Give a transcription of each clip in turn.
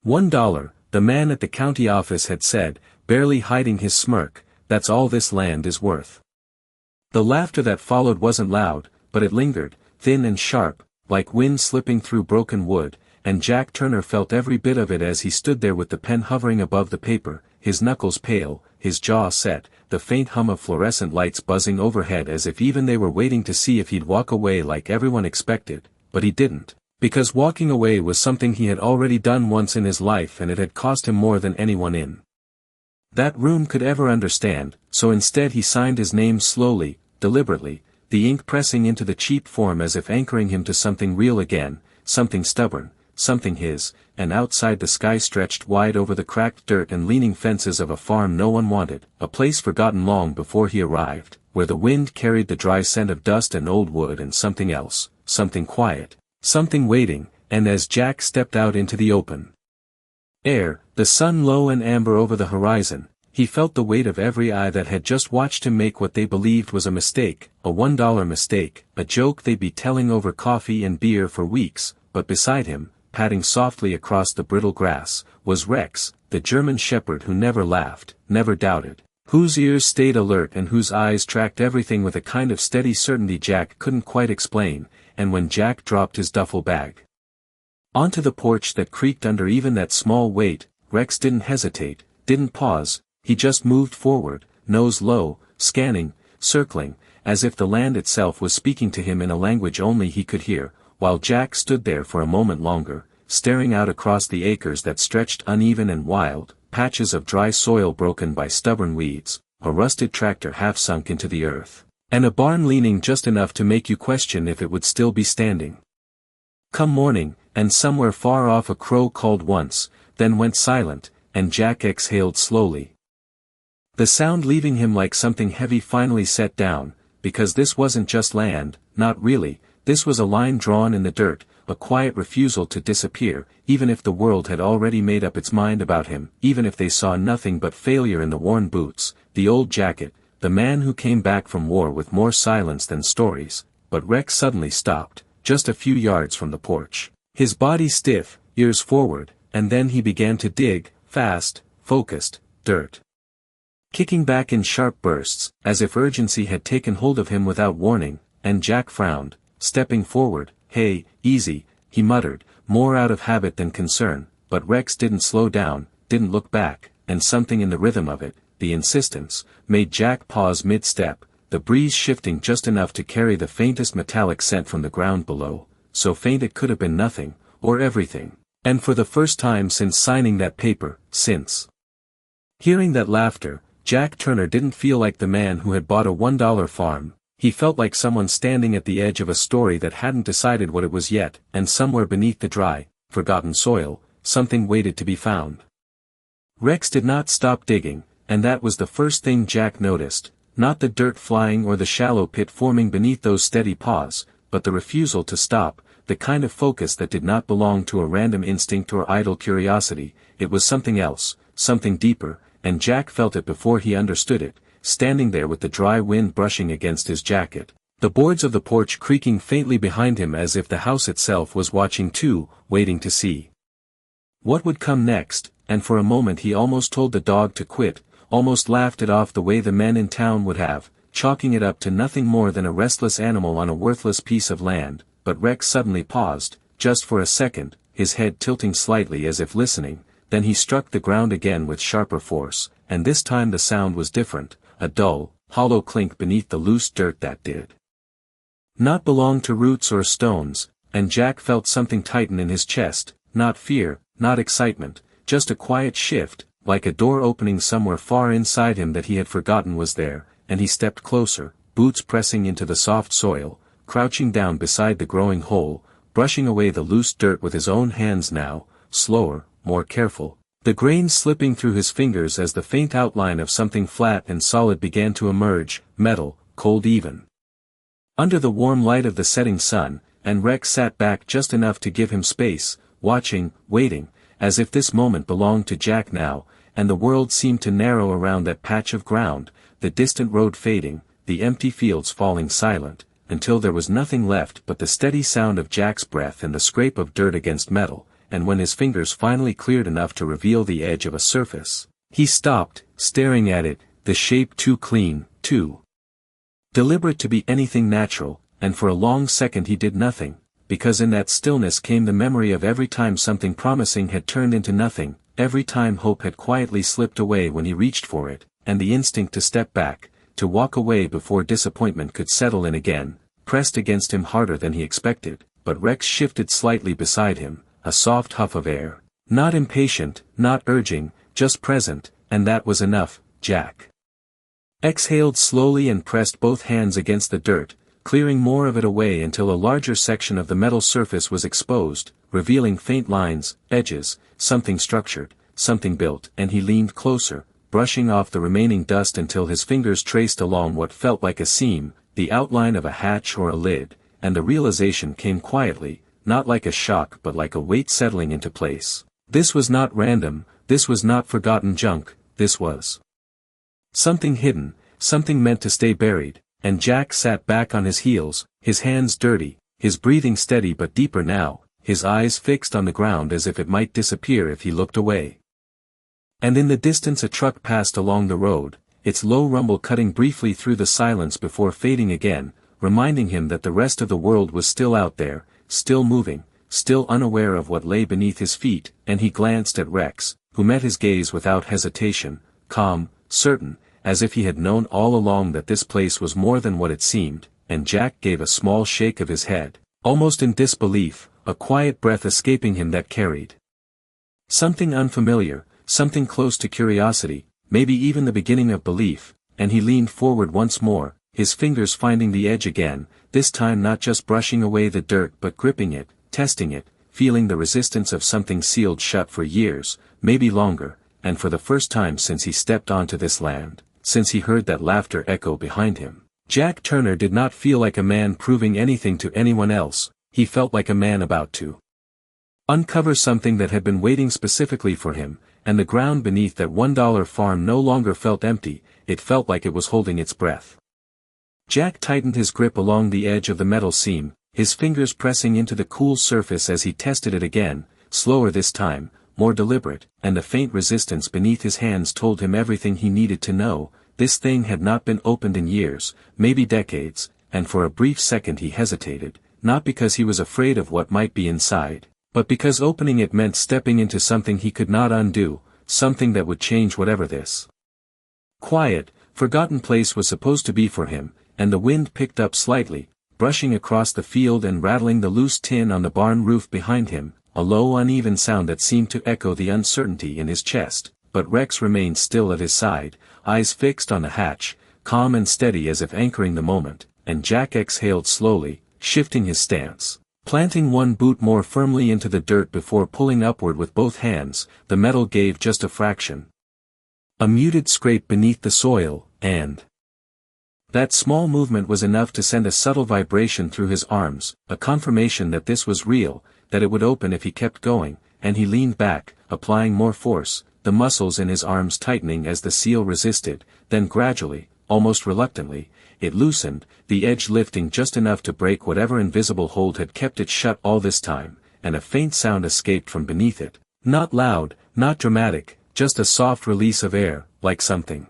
$1, the man at the county office had said, barely hiding his smirk, that's all this land is worth. The laughter that followed wasn't loud, but it lingered, thin and sharp, like wind slipping through broken wood, and Jack Turner felt every bit of it as he stood there with the pen hovering above the paper, his knuckles pale, his jaw set, the faint hum of fluorescent lights buzzing overhead as if even they were waiting to see if he'd walk away like everyone expected, but he didn't. Because walking away was something he had already done once in his life and it had cost him more than anyone in that room could ever understand, so instead he signed his name slowly, deliberately, the ink pressing into the cheap form as if anchoring him to something real again, something stubborn, something his, and outside the sky stretched wide over the cracked dirt and leaning fences of a farm no one wanted, a place forgotten long before he arrived, where the wind carried the dry scent of dust and old wood and something else, something quiet, something waiting, and as Jack stepped out into the open air, the sun low and amber over the horizon, he felt the weight of every eye that had just watched him make what they believed was a mistake, a $1 mistake, a joke they'd be telling over coffee and beer for weeks, but beside him, padding softly across the brittle grass, was Rex, the German shepherd who never laughed, never doubted, whose ears stayed alert and whose eyes tracked everything with a kind of steady certainty Jack couldn't quite explain, and when Jack dropped his duffel bag onto the porch that creaked under even that small weight, Rex didn't hesitate, didn't pause, he just moved forward, nose low, scanning, circling, as if the land itself was speaking to him in a language only he could hear, while Jack stood there for a moment longer, staring out across the acres that stretched uneven and wild, patches of dry soil broken by stubborn weeds, a rusted tractor half sunk into the earth, and a barn leaning just enough to make you question if it would still be standing. Come morning, and somewhere far off a crow called once, then went silent, and Jack exhaled slowly. The sound leaving him like something heavy finally set down, because this wasn't just land, not really, this was a line drawn in the dirt, a quiet refusal to disappear, even if the world had already made up its mind about him, even if they saw nothing but failure in the worn boots, the old jacket, the man who came back from war with more silence than stories. But Rex suddenly stopped, just a few yards from the porch, his body stiff, ears forward, and then he began to dig, fast, focused, dirt. Kicking back in sharp bursts, as if urgency had taken hold of him without warning, and Jack frowned, stepping forward. Hey, easy, he muttered, more out of habit than concern, but Rex didn't slow down, didn't look back, and something in the rhythm of it, the insistence, made Jack pause mid-step, the breeze shifting just enough to carry the faintest metallic scent from the ground below, so faint it could have been nothing, or everything, and for the first time since signing that paper, since hearing that laughter, Jack Turner didn't feel like the man who had bought a $1 farm, he felt like someone standing at the edge of a story that hadn't decided what it was yet, and somewhere beneath the dry, forgotten soil, something waited to be found. Rex did not stop digging, and that was the first thing Jack noticed, not the dirt flying or the shallow pit forming beneath those steady paws, but the refusal to stop, the kind of focus that did not belong to a random instinct or idle curiosity. It was something else, something deeper, and Jack felt it before he understood it, standing there with the dry wind brushing against his jacket, the boards of the porch creaking faintly behind him as if the house itself was watching too, waiting to see what would come next, and for a moment he almost told the dog to quit, almost laughed it off the way the men in town would have, chalking it up to nothing more than a restless animal on a worthless piece of land, but Rex suddenly paused, just for a second, his head tilting slightly as if listening, then he struck the ground again with sharper force, and this time the sound was different, a dull, hollow clink beneath the loose dirt that did not belong to roots or stones, and Jack felt something tighten in his chest, not fear, not excitement, just a quiet shift, like a door opening somewhere far inside him that he had forgotten was there, and he stepped closer, boots pressing into the soft soil, crouching down beside the growing hole, brushing away the loose dirt with his own hands now, slower, more careful, the grain slipping through his fingers as the faint outline of something flat and solid began to emerge, metal, cold even under the warm light of the setting sun, and Rex sat back just enough to give him space, watching, waiting, as if this moment belonged to Jack now, and the world seemed to narrow around that patch of ground, the distant road fading, the empty fields falling silent, until there was nothing left but the steady sound of Jack's breath and the scrape of dirt against metal, and when his fingers finally cleared enough to reveal the edge of a surface, he stopped, staring at it, the shape too clean, too deliberate to be anything natural, and for a long second he did nothing, because in that stillness came the memory of every time something promising had turned into nothing, every time hope had quietly slipped away when he reached for it, and the instinct to step back, to walk away before disappointment could settle in again, pressed against him harder than he expected. But Rex shifted slightly beside him, a soft huff of air. Not impatient, not urging, just present, and that was enough. Jack exhaled slowly and pressed both hands against the dirt, clearing more of it away until a larger section of the metal surface was exposed, revealing faint lines, edges, something structured, something built, and he leaned closer, brushing off the remaining dust until his fingers traced along what felt like a seam, the outline of a hatch or a lid, and the realization came quietly, not like a shock but like a weight settling into place. This was not random, this was not forgotten junk, this was something hidden, something meant to stay buried, and Jack sat back on his heels, his hands dirty, his breathing steady but deeper now, his eyes fixed on the ground as if it might disappear if he looked away. And in the distance a truck passed along the road, its low rumble cutting briefly through the silence before fading again, reminding him that the rest of the world was still out there, still moving, still unaware of what lay beneath his feet, and he glanced at Rex, who met his gaze without hesitation, calm, certain, as if he had known all along that this place was more than what it seemed, and Jack gave a small shake of his head, almost in disbelief, a quiet breath escaping him that carried something unfamiliar, something close to curiosity, maybe even the beginning of belief, and he leaned forward once more, his fingers finding the edge again, this time not just brushing away the dirt but gripping it, testing it, feeling the resistance of something sealed shut for years, maybe longer, and for the first time since he stepped onto this land, since he heard that laughter echo behind him. Jack Turner did not feel like a man proving anything to anyone else, he felt like a man about to uncover something that had been waiting specifically for him, and the ground beneath that $1 farm no longer felt empty, it felt like it was holding its breath. Jack tightened his grip along the edge of the metal seam, his fingers pressing into the cool surface as he tested it again, slower this time, more deliberate, and the faint resistance beneath his hands told him everything he needed to know. This thing had not been opened in years, maybe decades, and for a brief second he hesitated, not because he was afraid of what might be inside, but because opening it meant stepping into something he could not undo, something that would change whatever this quiet, forgotten place was supposed to be for him, and the wind picked up slightly, brushing across the field and rattling the loose tin on the barn roof behind him, a low uneven sound that seemed to echo the uncertainty in his chest, but Rex remained still at his side, eyes fixed on the hatch, calm and steady as if anchoring the moment, and Jack exhaled slowly, shifting his stance, planting one boot more firmly into the dirt before pulling upward with both hands. The metal gave just a fraction. A muted scrape beneath the soil, and that small movement was enough to send a subtle vibration through his arms, a confirmation that this was real, that it would open if he kept going, and he leaned back, applying more force, the muscles in his arms tightening as the seal resisted, then gradually, almost reluctantly, it loosened, the edge lifting just enough to break whatever invisible hold had kept it shut all this time, and a faint sound escaped from beneath it, not loud, not dramatic, just a soft release of air, like something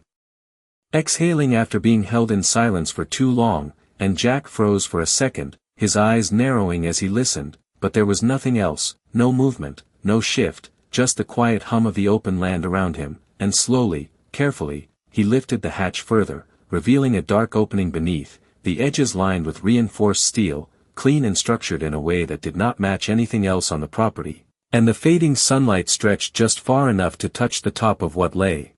exhaling after being held in silence for too long, and Jack froze for a second, his eyes narrowing as he listened, but there was nothing else, no movement, no shift, just the quiet hum of the open land around him, and slowly, carefully, he lifted the hatch further, revealing a dark opening beneath, the edges lined with reinforced steel, clean and structured in a way that did not match anything else on the property, and the fading sunlight stretched just far enough to touch the top of what lay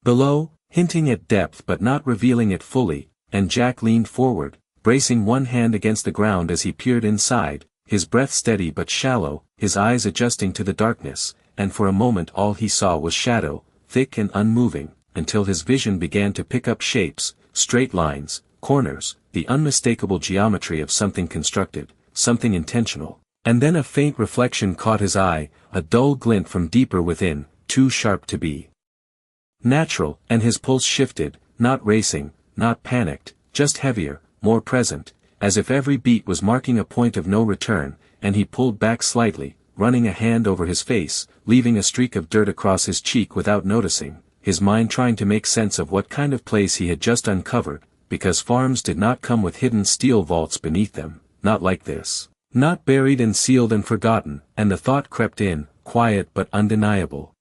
below, hinting at depth but not revealing it fully, and Jack leaned forward, bracing one hand against the ground as he peered inside, his breath steady but shallow, his eyes adjusting to the darkness, and for a moment all he saw was shadow, thick and unmoving, until his vision began to pick up shapes, straight lines, corners, the unmistakable geometry of something constructed, something intentional, and then a faint reflection caught his eye, a dull glint from deeper within, too sharp to be natural, and his pulse shifted, not racing, not panicked, just heavier, more present, as if every beat was marking a point of no return, and he pulled back slightly, running a hand over his face, leaving a streak of dirt across his cheek without noticing, his mind trying to make sense of what kind of place he had just uncovered, because farms did not come with hidden steel vaults beneath them, not like this. Not buried and sealed and forgotten, and the thought crept in, quiet but undeniable.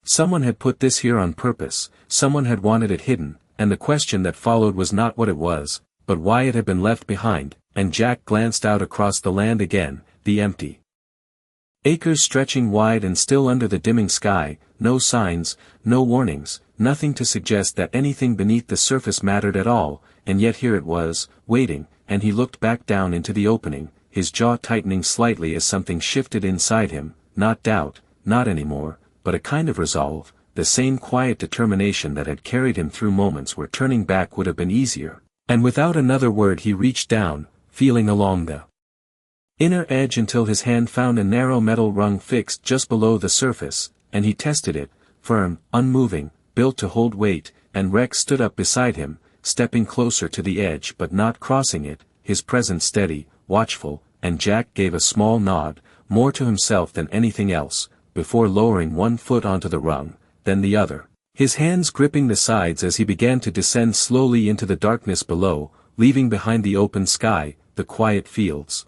Someone had put this here on purpose, someone had wanted it hidden, and the question that followed was not what it was, but why it had been left behind, and Jack glanced out across the land again, the empty acres stretching wide and still under the dimming sky, no signs, no warnings, nothing to suggest that anything beneath the surface mattered at all, and yet here it was, waiting, and he looked back down into the opening, his jaw tightening slightly as something shifted inside him, not doubt, not anymore, but a kind of resolve, the same quiet determination that had carried him through moments where turning back would have been easier, and without another word he reached down, feeling along the inner edge until his hand found a narrow metal rung fixed just below the surface, and he tested it, firm, unmoving, built to hold weight, and Rex stood up beside him, stepping closer to the edge but not crossing it, his presence steady, watchful, and Jack gave a small nod, more to himself than anything else, before lowering one foot onto the rung, then the other, his hands gripping the sides as he began to descend slowly into the darkness below, leaving behind the open sky, the quiet fields.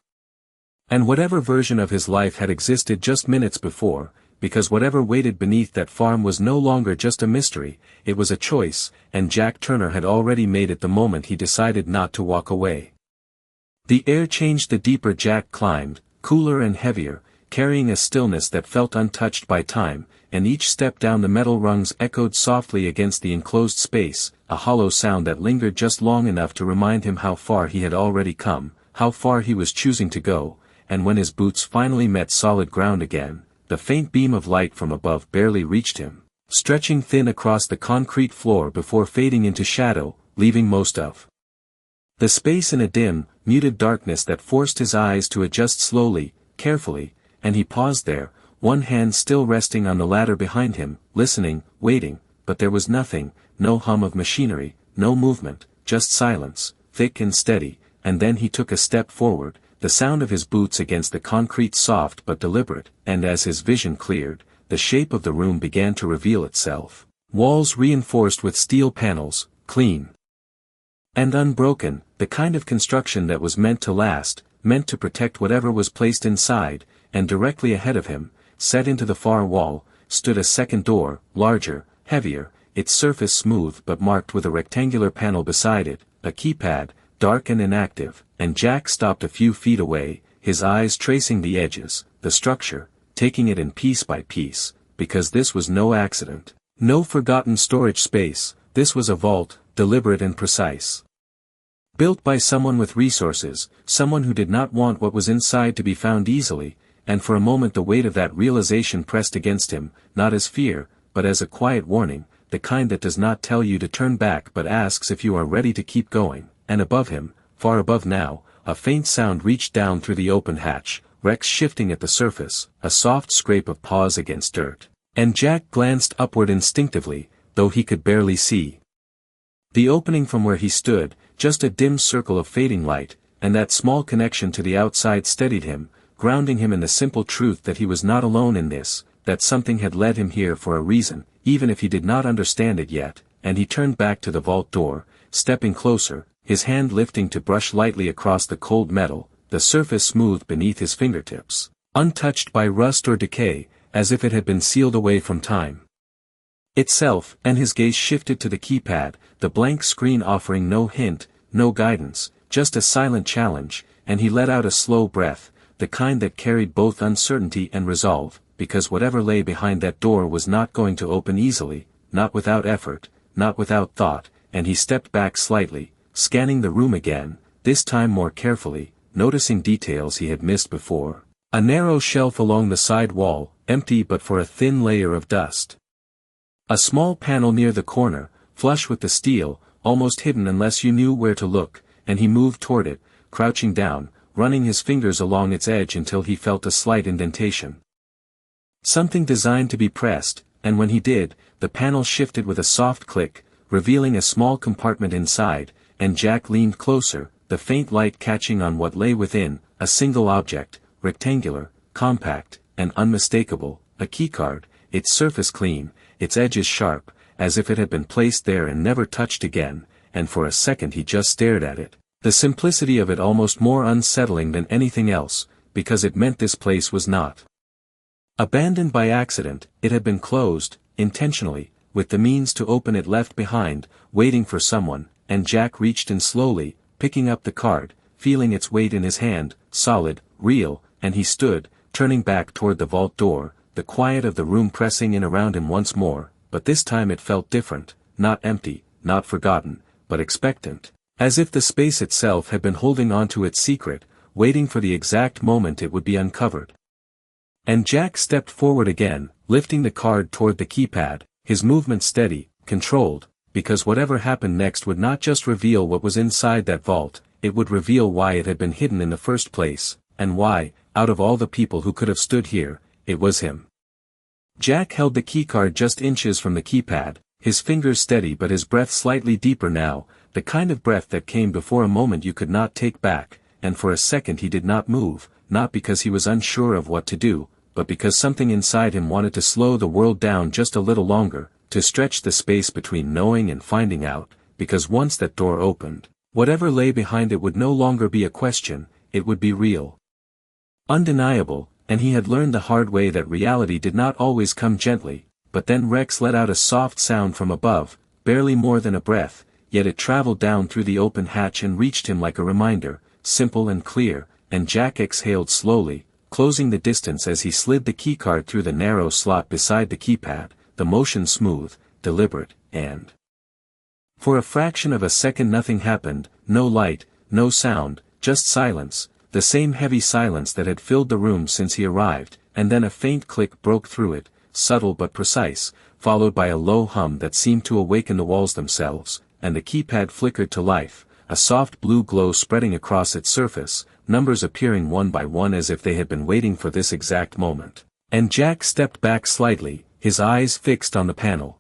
And whatever version of his life had existed just minutes before, because whatever waited beneath that farm was no longer just a mystery, it was a choice, and Jack Turner had already made it the moment he decided not to walk away. The air changed the deeper Jack climbed, cooler and heavier, carrying a stillness that felt untouched by time, and each step down the metal rungs echoed softly against the enclosed space, a hollow sound that lingered just long enough to remind him how far he had already come, how far he was choosing to go, and when his boots finally met solid ground again, the faint beam of light from above barely reached him, stretching thin across the concrete floor before fading into shadow, leaving most of the space in a dim, muted darkness that forced his eyes to adjust slowly, carefully, and he paused there, one hand still resting on the ladder behind him, listening, waiting, but there was nothing, no hum of machinery, no movement, just silence, thick and steady, and then he took a step forward, the sound of his boots against the concrete soft but deliberate, and as his vision cleared, the shape of the room began to reveal itself. Walls reinforced with steel panels, clean and unbroken, the kind of construction that was meant to last, meant to protect whatever was placed inside, and directly ahead of him, set into the far wall, stood a second door, larger, heavier, its surface smooth but marked with a rectangular panel beside it, a keypad, dark and inactive, and Jack stopped a few feet away, his eyes tracing the edges, the structure, taking it in piece by piece, because this was no accident, no forgotten storage space, this was a vault, deliberate and precise. Built by someone with resources, someone who did not want what was inside to be found easily, and for a moment the weight of that realization pressed against him, not as fear, but as a quiet warning, the kind that does not tell you to turn back but asks if you are ready to keep going. And above him, far above now, a faint sound reached down through the open hatch, Rex shifting at the surface, a soft scrape of paws against dirt. And Jack glanced upward instinctively, though he could barely see the opening from where he stood, just a dim circle of fading light, and that small connection to the outside steadied him, grounding him in the simple truth that he was not alone in this, that something had led him here for a reason, even if he did not understand it yet, and he turned back to the vault door, stepping closer, his hand lifting to brush lightly across the cold metal, the surface smooth beneath his fingertips, untouched by rust or decay, as if it had been sealed away from time itself, and his gaze shifted to the keypad, the blank screen offering no hint, no guidance, just a silent challenge, and he let out a slow breath, the kind that carried both uncertainty and resolve, because whatever lay behind that door was not going to open easily, not without effort, not without thought, and he stepped back slightly, scanning the room again, this time more carefully, noticing details he had missed before. A narrow shelf along the side wall, empty but for a thin layer of dust. A small panel near the corner, flush with the steel, almost hidden unless you knew where to look, and he moved toward it, crouching down, running his fingers along its edge until he felt a slight indentation. Something designed to be pressed, and when he did, the panel shifted with a soft click, revealing a small compartment inside, and Jack leaned closer, the faint light catching on what lay within, a single object, rectangular, compact, and unmistakable, a keycard, its surface clean, its edges sharp, as if it had been placed there and never touched again, and for a second he just stared at it. The simplicity of it almost more unsettling than anything else, because it meant this place was not abandoned by accident. It had been closed, intentionally, with the means to open it left behind, waiting for someone, and Jack reached in slowly, picking up the card, feeling its weight in his hand, solid, real, and he stood, turning back toward the vault door, the quiet of the room pressing in around him once more, but this time it felt different, not empty, not forgotten, but expectant, as if the space itself had been holding on to its secret, waiting for the exact moment it would be uncovered. And Jack stepped forward again, lifting the card toward the keypad, his movement steady, controlled, because whatever happened next would not just reveal what was inside that vault, it would reveal why it had been hidden in the first place, and why, out of all the people who could have stood here, it was him. Jack held the keycard just inches from the keypad, his fingers steady but his breath slightly deeper now, the kind of breath that came before a moment you could not take back, and for a second he did not move, not because he was unsure of what to do, but because something inside him wanted to slow the world down just a little longer, to stretch the space between knowing and finding out, because once that door opened, whatever lay behind it would no longer be a question, it would be real. Undeniable, and he had learned the hard way that reality did not always come gently, but then Rex let out a soft sound from above, barely more than a breath, yet it traveled down through the open hatch and reached him like a reminder, simple and clear, and Jack exhaled slowly, closing the distance as he slid the keycard through the narrow slot beside the keypad, the motion smooth, deliberate, and for a fraction of a second nothing happened, no light, no sound, just silence, the same heavy silence that had filled the room since he arrived, and then a faint click broke through it, subtle but precise, followed by a low hum that seemed to awaken the walls themselves, and the keypad flickered to life, a soft blue glow spreading across its surface, numbers appearing one by one as if they had been waiting for this exact moment. And Jack stepped back slightly, his eyes fixed on the panel,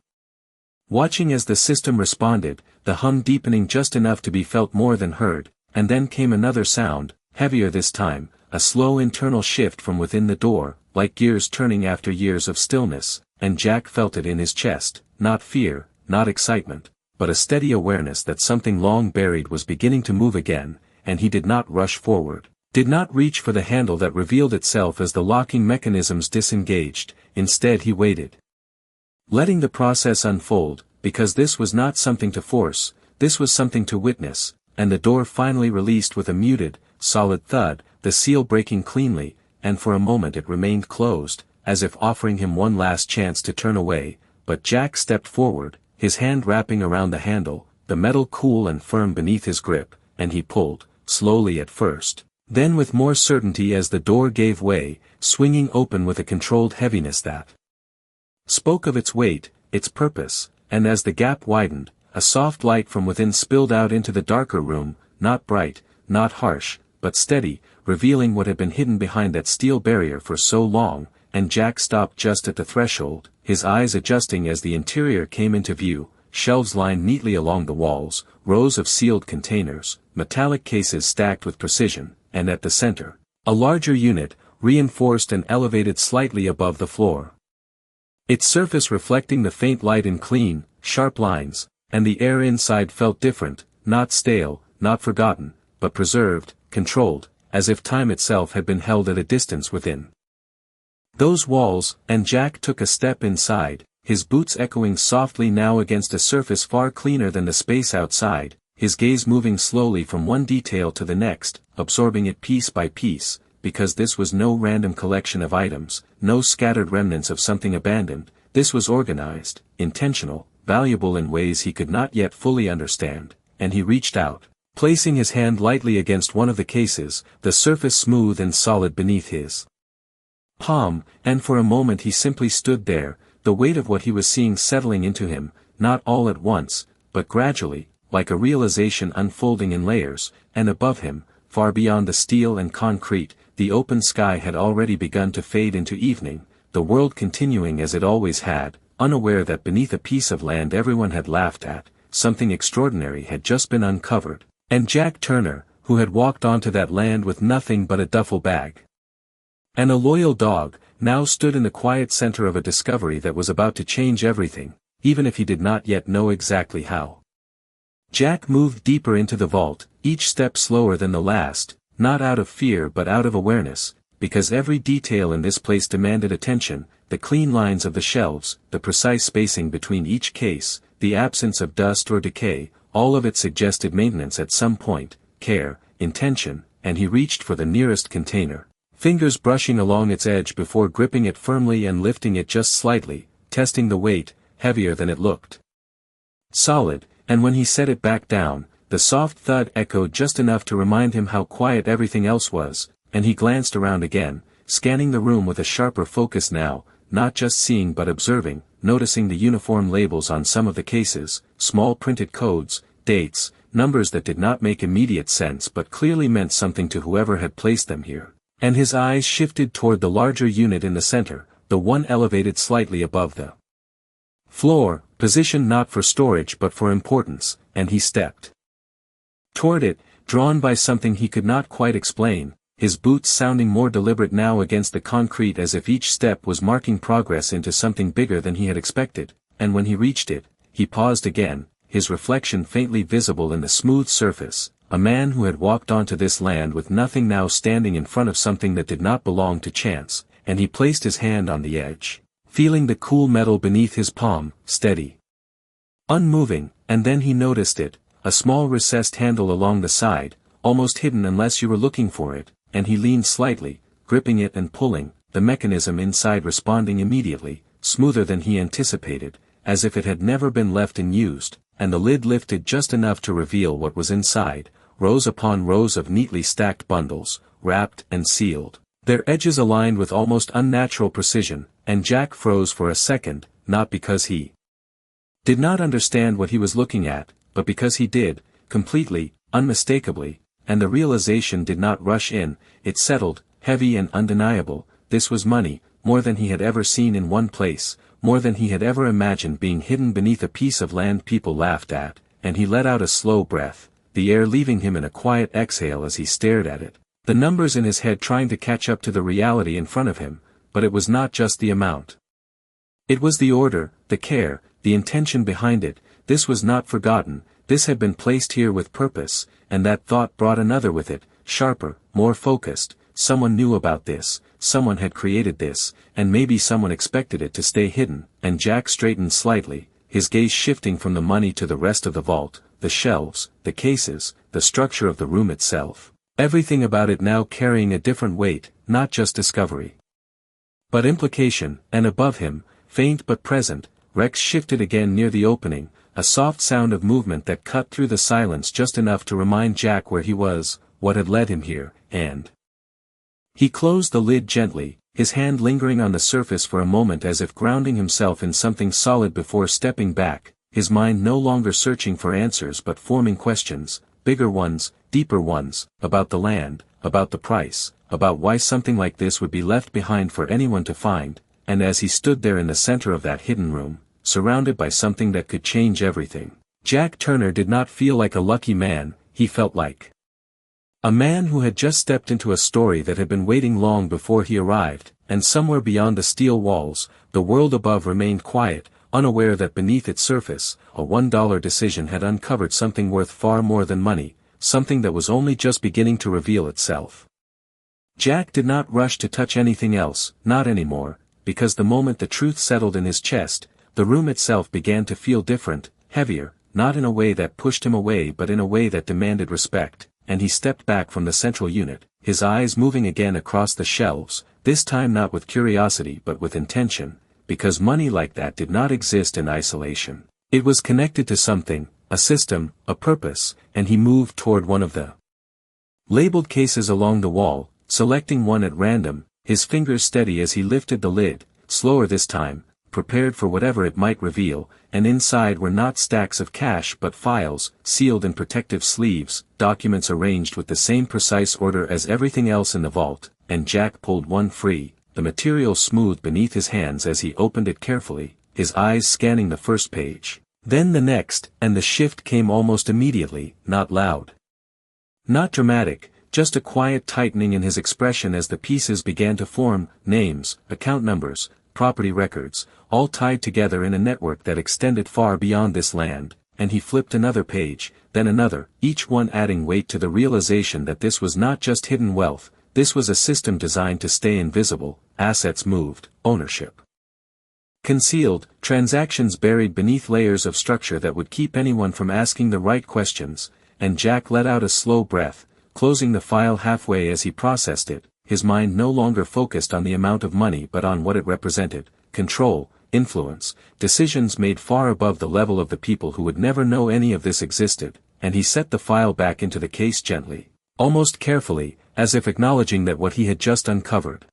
watching as the system responded, the hum deepening just enough to be felt more than heard, and then came another sound, heavier this time, a slow internal shift from within the door, like gears turning after years of stillness, and Jack felt it in his chest, not fear, not excitement, but a steady awareness that something long buried was beginning to move again, and he did not rush forward, did not reach for the handle that revealed itself as the locking mechanisms disengaged, instead he waited, letting the process unfold, because this was not something to force, this was something to witness, and the door finally released with a muted, solid thud, the seal breaking cleanly, and for a moment it remained closed, as if offering him one last chance to turn away, but Jack stepped forward, his hand wrapping around the handle, the metal cool and firm beneath his grip, and he pulled, slowly at first, then with more certainty as the door gave way, swinging open with a controlled heaviness that spoke of its weight, its purpose, and as the gap widened, a soft light from within spilled out into the darker room, not bright, not harsh, but steady, revealing what had been hidden behind that steel barrier for so long, and Jack stopped just at the threshold, his eyes adjusting as the interior came into view, shelves lined neatly along the walls, rows of sealed containers, metallic cases stacked with precision, and at the center, a larger unit, reinforced and elevated slightly above the floor. Its surface reflecting the faint light in clean, sharp lines, and the air inside felt different, not stale, not forgotten, but preserved, controlled, as if time itself had been held at a distance within those walls, and Jack took a step inside, his boots echoing softly now against a surface far cleaner than the space outside, his gaze moving slowly from one detail to the next, absorbing it piece by piece, because this was no random collection of items, no scattered remnants of something abandoned, this was organized, intentional, valuable in ways he could not yet fully understand, and he reached out, placing his hand lightly against one of the cases, the surface smooth and solid beneath his palm, and for a moment he simply stood there, the weight of what he was seeing settling into him, not all at once, but gradually, like a realization unfolding in layers, and above him, far beyond the steel and concrete, the open sky had already begun to fade into evening, the world continuing as it always had, unaware that beneath a piece of land everyone had laughed at, something extraordinary had just been uncovered, and Jack Turner, who had walked onto that land with nothing but a duffel bag, And a loyal dog, now stood in the quiet center of a discovery that was about to change everything, even if he did not yet know exactly how. Jack moved deeper into the vault, each step slower than the last, not out of fear but out of awareness, because every detail in this place demanded attention, the clean lines of the shelves, the precise spacing between each case, the absence of dust or decay, all of it suggested maintenance at some point, care, intention, and he reached for the nearest container, fingers brushing along its edge before gripping it firmly and lifting it just slightly, testing the weight, heavier than it looked. Solid, and when he set it back down, the soft thud echoed just enough to remind him how quiet everything else was, and he glanced around again, scanning the room with a sharper focus now, not just seeing but observing, noticing the uniform labels on some of the cases, small printed codes, dates, numbers that did not make immediate sense but clearly meant something to whoever had placed them here. And his eyes shifted toward the larger unit in the center, the one elevated slightly above the floor, positioned not for storage but for importance, and he stepped toward it, drawn by something he could not quite explain, his boots sounding more deliberate now against the concrete as if each step was marking progress into something bigger than he had expected, and when he reached it, he paused again, his reflection faintly visible in the smooth surface, a man who had walked onto this land with nothing now standing in front of something that did not belong to chance, and he placed his hand on the edge, feeling the cool metal beneath his palm, steady, unmoving, and then he noticed it, a small recessed handle along the side, almost hidden unless you were looking for it, and he leaned slightly, gripping it and pulling, the mechanism inside responding immediately, smoother than he anticipated, as if it had never been left unused, and the lid lifted just enough to reveal what was inside, rows upon rows of neatly stacked bundles, wrapped and sealed, their edges aligned with almost unnatural precision, and Jack froze for a second, not because he did not understand what he was looking at, but because he did, completely, unmistakably, and the realization did not rush in, it settled, heavy and undeniable, this was money, more than he had ever seen in one place, more than he had ever imagined being hidden beneath a piece of land people laughed at, and he let out a slow breath, the air leaving him in a quiet exhale as he stared at it, the numbers in his head trying to catch up to the reality in front of him, but it was not just the amount. It was the order, the care, the intention behind it, this was not forgotten, this had been placed here with purpose, and that thought brought another with it, sharper, more focused, someone knew about this, someone had created this, and maybe someone expected it to stay hidden, and Jack straightened slightly, his gaze shifting from the money to the rest of the vault, the shelves, the cases, the structure of the room itself, everything about it now carrying a different weight, not just discovery, but implication, and above him, faint but present, Rex shifted again near the opening, a soft sound of movement that cut through the silence just enough to remind Jack where he was, what had led him here, and he closed the lid gently, his hand lingering on the surface for a moment as if grounding himself in something solid before stepping back, his mind no longer searching for answers but forming questions, bigger ones, deeper ones, about the land, about the price, about why something like this would be left behind for anyone to find, and as he stood there in the center of that hidden room, surrounded by something that could change everything, Jack Turner did not feel like a lucky man, he felt like a man who had just stepped into a story that had been waiting long before he arrived, and somewhere beyond the steel walls, the world above remained quiet, unaware that beneath its surface, a $1 decision had uncovered something worth far more than money, something that was only just beginning to reveal itself. Jack did not rush to touch anything else, not anymore, because the moment the truth settled in his chest, the room itself began to feel different, heavier, not in a way that pushed him away but in a way that demanded respect, and he stepped back from the central unit, his eyes moving again across the shelves, this time not with curiosity but with intention, because money like that did not exist in isolation. It was connected to something, a system, a purpose, and he moved toward one of the labeled cases along the wall, selecting one at random, his fingers steady as he lifted the lid, slower this time, prepared for whatever it might reveal, and inside were not stacks of cash but files, sealed in protective sleeves, documents arranged with the same precise order as everything else in the vault, and Jack pulled one free, the material smooth beneath his hands as he opened it carefully, his eyes scanning the first page, then the next, and the shift came almost immediately, not loud, not dramatic, just a quiet tightening in his expression as the pieces began to form, names, account numbers, property records, all tied together in a network that extended far beyond this land, and he flipped another page, then another, each one adding weight to the realization that this was not just hidden wealth, this was a system designed to stay invisible, assets moved, ownership concealed, transactions buried beneath layers of structure that would keep anyone from asking the right questions, and Jack let out a slow breath, closing the file halfway as he processed it, his mind no longer focused on the amount of money but on what it represented, control, influence, decisions made far above the level of the people who would never know any of this existed, and he set the file back into the case gently, almost carefully, as if acknowledging that what he had just uncovered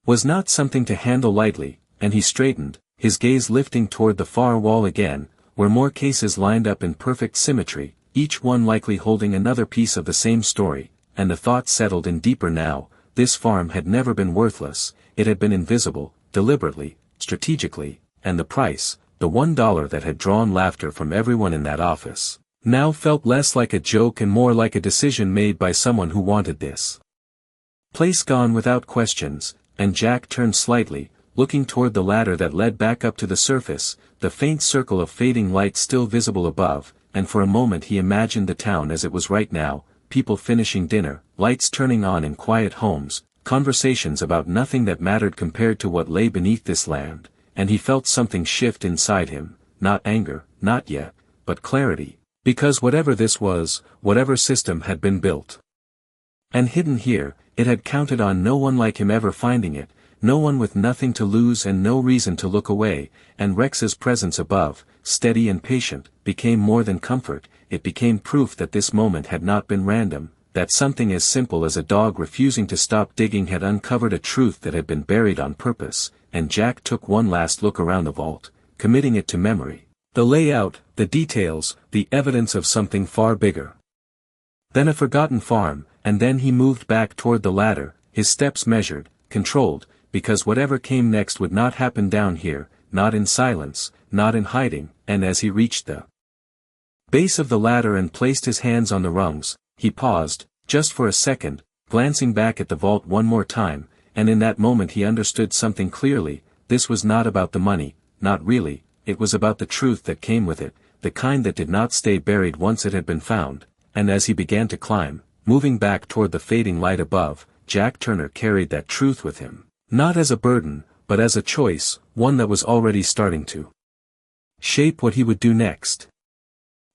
was not something to handle lightly, and he straightened, his gaze lifting toward the far wall again, where more cases lined up in perfect symmetry, each one likely holding another piece of the same story, and the thought settled in deeper now, this farm had never been worthless, it had been invisible, deliberately, strategically, and the price, the $1 that had drawn laughter from everyone in that office, now felt less like a joke and more like a decision made by someone who wanted this place gone without questions, and Jack turned slightly, looking toward the ladder that led back up to the surface, the faint circle of fading light still visible above, and for a moment he imagined the town as it was right now, people finishing dinner, lights turning on in quiet homes, conversations about nothing that mattered compared to what lay beneath this land, and he felt something shift inside him, not anger, not yet, but clarity, because whatever this was, whatever system had been built and hidden here, it had counted on no one like him ever finding it, no one with nothing to lose and no reason to look away, and Rex's presence above, steady and patient, became more than comfort, it became proof that this moment had not been random, that something as simple as a dog refusing to stop digging had uncovered a truth that had been buried on purpose, and Jack took one last look around the vault, committing it to memory. The layout, the details, the evidence of something far bigger than a forgotten farm, and then he moved back toward the ladder, his steps measured, controlled, because whatever came next would not happen down here, not in silence, not in hiding, and as he reached the base of the ladder and placed his hands on the rungs, he paused, just for a second, glancing back at the vault one more time, and in that moment he understood something clearly, this was not about the money, not really, it was about the truth that came with it, the kind that did not stay buried once it had been found, and as he began to climb, moving back toward the fading light above, Jack Turner carried that truth with him. Not as a burden, but as a choice, one that was already starting to shape what he would do next.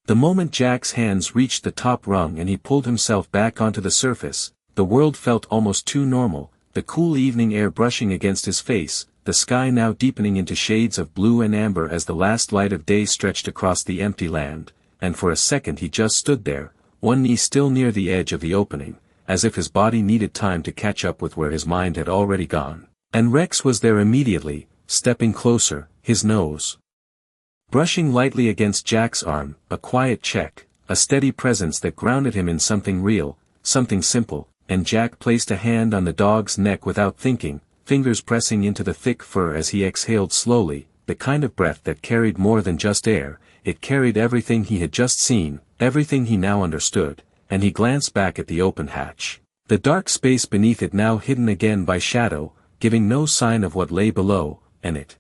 The moment Jack's hands reached the top rung and he pulled himself back onto the surface, the world felt almost too normal, the cool evening air brushing against his face, the sky now deepening into shades of blue and amber as the last light of day stretched across the empty land, and for a second he just stood there, one knee still near the edge of the opening, as if his body needed time to catch up with where his mind had already gone. And Rex was there immediately, stepping closer, his nose brushing lightly against Jack's arm, a quiet check, a steady presence that grounded him in something real, something simple, and Jack placed a hand on the dog's neck without thinking, fingers pressing into the thick fur as he exhaled slowly, the kind of breath that carried more than just air, it carried everything he had just seen, everything he now understood, and he glanced back at the open hatch. The dark space beneath it now hidden again by shadow, giving no sign of what lay below, and it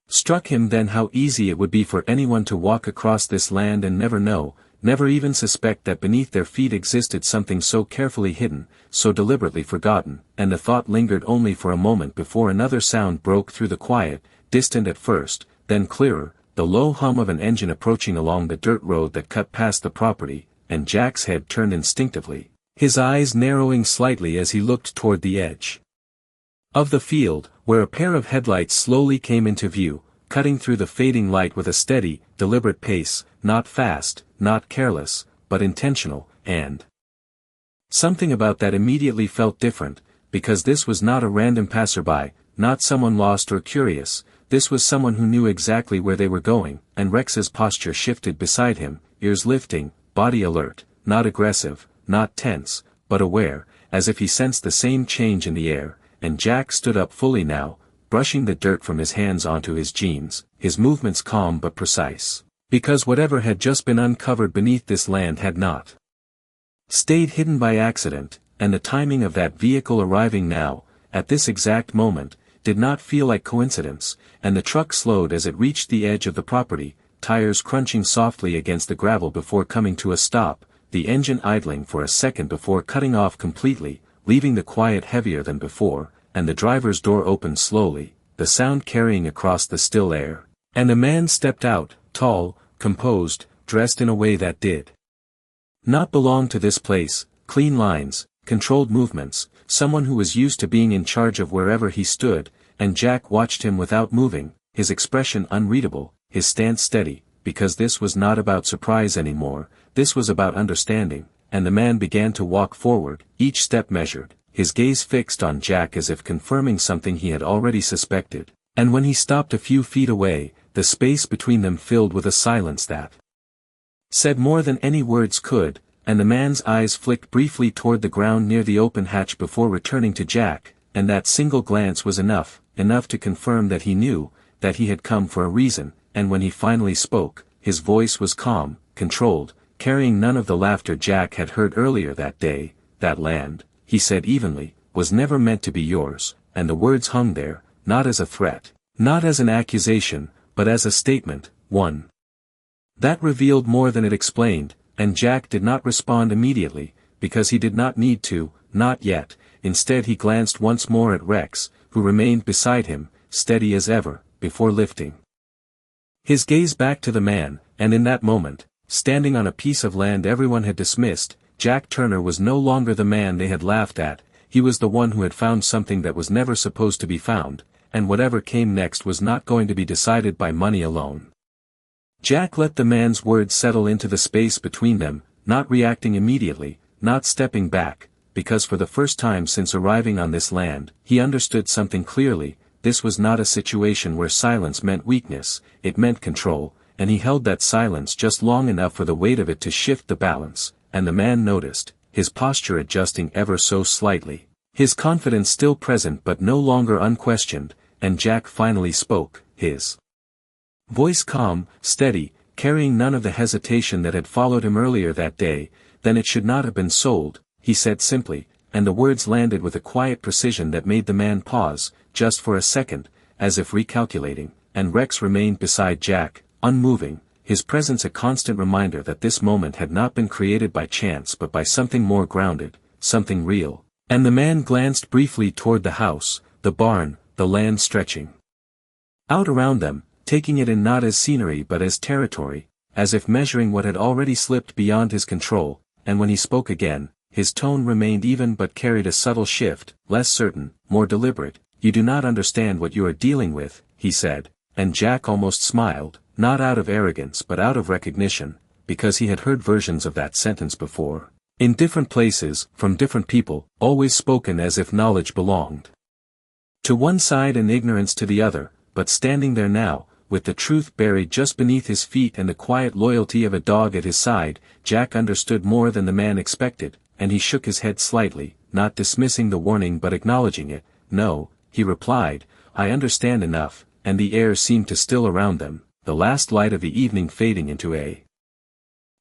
struck him then how easy it would be for anyone to walk across this land and never know, never even suspect that beneath their feet existed something so carefully hidden, so deliberately forgotten, and the thought lingered only for a moment before another sound broke through the quiet, distant at first, then clearer, the low hum of an engine approaching along the dirt road that cut past the property, and Jack's head turned instinctively, his eyes narrowing slightly as he looked toward the edge of the field, where a pair of headlights slowly came into view, cutting through the fading light with a steady, deliberate pace, not fast, not careless, but intentional, and something about that immediately felt different, because this was not a random passerby, not someone lost or curious, this was someone who knew exactly where they were going, and Rex's posture shifted beside him, ears lifting, body alert, not aggressive, not tense, but aware, as if he sensed the same change in the air, and Jack stood up fully now, brushing the dirt from his hands onto his jeans, his movements calm but precise, because whatever had just been uncovered beneath this land had not stayed hidden by accident, and the timing of that vehicle arriving now, at this exact moment, did not feel like coincidence, and the truck slowed as it reached the edge of the property, tires crunching softly against the gravel before coming to a stop, the engine idling for a second before cutting off completely, leaving the quiet heavier than before, and the driver's door opened slowly, the sound carrying across the still air. And a man stepped out, tall, composed, dressed in a way that did not belong to this place, clean lines, controlled movements, someone who was used to being in charge of wherever he stood, and Jack watched him without moving, his expression unreadable, his stance steady, because this was not about surprise anymore, this was about understanding, and the man began to walk forward, each step measured, his gaze fixed on Jack as if confirming something he had already suspected, and when he stopped a few feet away, the space between them filled with a silence that said more than any words could, and the man's eyes flicked briefly toward the ground near the open hatch before returning to Jack, and that single glance was enough to confirm that he knew, that he had come for a reason, and when he finally spoke, his voice was calm, controlled, carrying none of the laughter Jack had heard earlier that day. That land, he said evenly, was never meant to be yours, and the words hung there, not as a threat, not as an accusation, but as a statement, one that revealed more than it explained, and Jack did not respond immediately, because he did not need to, not yet. Instead he glanced once more at Rex, who remained beside him, steady as ever, before lifting his gaze back to the man, and in that moment, standing on a piece of land everyone had dismissed, Jack Turner was no longer the man they had laughed at, he was the one who had found something that was never supposed to be found, and whatever came next was not going to be decided by money alone. Jack let the man's words settle into the space between them, not reacting immediately, not stepping back, because for the first time since arriving on this land, he understood something clearly. This was not a situation where silence meant weakness, it meant control, and he held that silence just long enough for the weight of it to shift the balance, and the man noticed, his posture adjusting ever so slightly, his confidence still present but no longer unquestioned, and Jack finally spoke, his voice calm, steady, carrying none of the hesitation that had followed him earlier that day. Then it should not have been sold, he said simply, and the words landed with a quiet precision that made the man pause, just for a second, as if recalculating, and Rex remained beside Jack, unmoving, his presence a constant reminder that this moment had not been created by chance but by something more grounded, something real. And the man glanced briefly toward the house, the barn, the land stretching out around them, taking it in not as scenery but as territory, as if measuring what had already slipped beyond his control, and when he spoke again, his tone remained even but carried a subtle shift, less certain, more deliberate. "You do not understand what you are dealing with," he said, and Jack almost smiled, not out of arrogance but out of recognition, because he had heard versions of that sentence before, in different places, from different people, always spoken as if knowledge belonged to one side and ignorance to the other, but standing there now, with the truth buried just beneath his feet and the quiet loyalty of a dog at his side, Jack understood more than the man expected, and he shook his head slightly, not dismissing the warning but acknowledging it. "No," he replied, "I understand enough," and the air seemed to still around them, the last light of the evening fading into a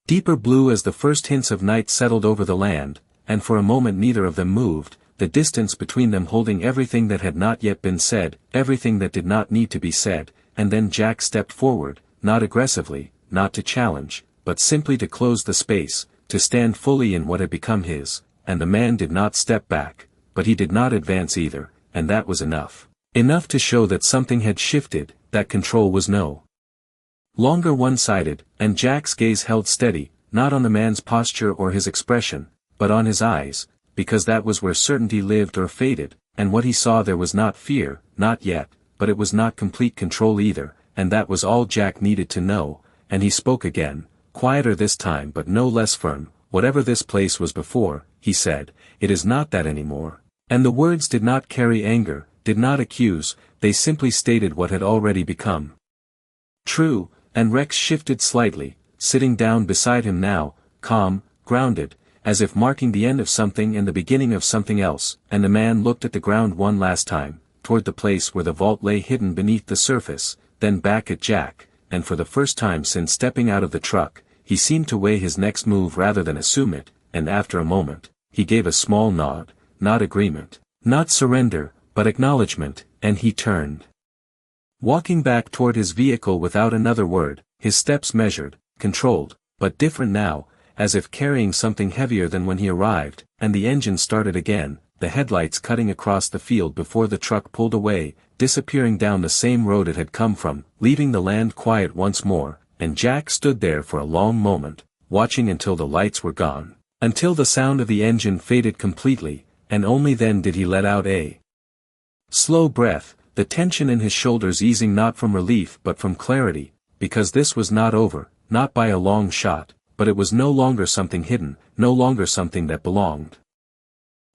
deeper blue as the first hints of night settled over the land, and for a moment neither of them moved, the distance between them holding everything that had not yet been said, everything that did not need to be said. And then Jack stepped forward, not aggressively, not to challenge, but simply to close the space, to stand fully in what had become his, and the man did not step back, but he did not advance either, and that was enough. Enough to show that something had shifted, that control was no longer one-sided, and Jack's gaze held steady, not on the man's posture or his expression, but on his eyes, because that was where certainty lived or faded, and what he saw there was not fear, not yet, but it was not complete control either, and that was all Jack needed to know, and he spoke again, quieter this time but no less firm. "Whatever this place was before," he said, "it is not that anymore." And the words did not carry anger, did not accuse, they simply stated what had already become true, and Rex shifted slightly, sitting down beside him now, calm, grounded, as if marking the end of something and the beginning of something else, and the man looked at the ground one last time, toward the place where the vault lay hidden beneath the surface, then back at Jack, and for the first time since stepping out of the truck, he seemed to weigh his next move rather than assume it, and after a moment, he gave a small nod, not agreement, not surrender, but acknowledgement, and he turned. Walking back toward his vehicle without another word, his steps measured, controlled, but different now, as if carrying something heavier than when he arrived, and the engine started again, the headlights cutting across the field before the truck pulled away, disappearing down the same road it had come from, leaving the land quiet once more, and Jack stood there for a long moment, watching until the lights were gone, until the sound of the engine faded completely, and only then did he let out a slow breath, the tension in his shoulders easing not from relief but from clarity, because this was not over, not by a long shot, but it was no longer something hidden, no longer something that belonged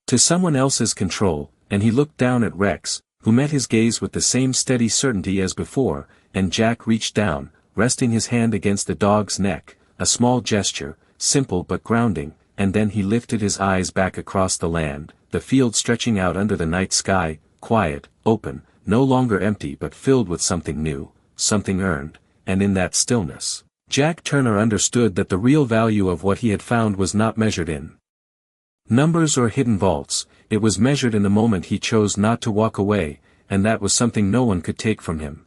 to someone else's control, and he looked down at Rex, who met his gaze with the same steady certainty as before, and Jack reached down, resting his hand against the dog's neck, a small gesture, simple but grounding, and then he lifted his eyes back across the land, the field stretching out under the night sky, quiet, open, no longer empty but filled with something new, something earned, and in that stillness, Jack Turner understood that the real value of what he had found was not measured in numbers or hidden vaults, it was measured in the moment he chose not to walk away, and that was something no one could take from him.